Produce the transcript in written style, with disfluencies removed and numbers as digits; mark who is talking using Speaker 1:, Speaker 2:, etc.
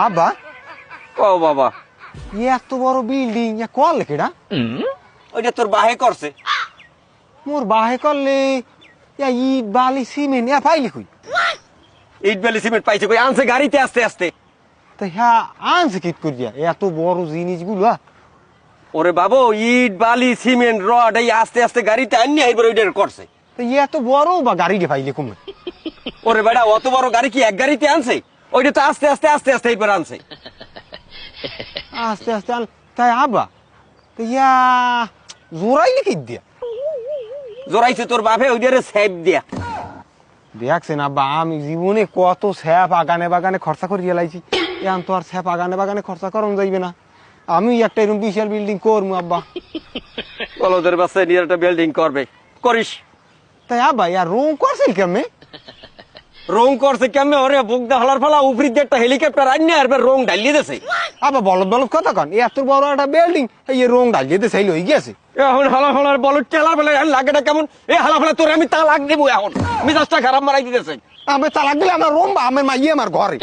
Speaker 1: আব্বা
Speaker 2: ও বাবা,
Speaker 1: এত বড় বিল্ডিং কল কেডা?
Speaker 2: ওইটা তোর বাহে করছে।
Speaker 1: মোর বাহে করলে ইট বালি সিমেন্ট পাইলি কই?
Speaker 2: ইট বালি সিমেন্ট পাইছে কই? আনছে গাড়িতে আস্তে আস্তে।
Speaker 1: তা হ্যাঁ আনছে কি করিয়া এত বড় জিনিসগুলো?
Speaker 2: ওরে বাবু, ইট বালি সিমেন্ট রড এই আস্তে আস্তে গাড়িতে আনিয়ে এরপর ওইটা করছে।
Speaker 1: এত বড় বা গাড়িটা পাইলে কমে?
Speaker 2: ওরে বেটা, অত বড় গাড়ি কি এক গাড়িতে আনছে? ওইটা তো আস্তে আস্তে আস্তে আস্তে এরপর আনছে।
Speaker 1: আস্তে আস্তে তাই আব্বা জোরাইলে কি দিয়া?
Speaker 2: জোরাইছে তোর বাপে ওইটারে সেফ দিয়া।
Speaker 1: দেখছেন আব্বা, আমি জীবনে কত স্যাপ আগানে বাগানে খরচা করিয়া লাইছি, এখন তো আর স্যাপ আগানে বাগানে খরচা করন যাইবে না। আমি একটা এরকম বিশাল বিল্ডিং করবো আব্বা।
Speaker 2: বলদের বাচ্চায় নিয়ে একটা বিল্ডিং করবে, করিস।
Speaker 1: তাই আব্বা রুম করছেন কেমনে?
Speaker 2: রং করছে কেমনে? ওরে বুক দা হলার ফলা উপরি দিয়ে একটা হেলিকপ্টার আনিয়ে এরপর রং ঢালিয়ে দিয়েছে।
Speaker 1: আব্বা বলদ বলদ কথা কন, এত বড় একটা বিল্ডিং এই রং ডালিয়ে দিতে চাইল হয়ে গেছে।
Speaker 2: এখন হালা ফলার বল চেলা ফেলা লাগেটা কেমন? এই হালা ফেলা তোর আমি তালাক দেবো এখন, মিজাজটা খারাপ মারাই দিতেছে।
Speaker 1: আমি তালাক দিলে আমার রুম আমার মাইয়ে আমার ঘরে।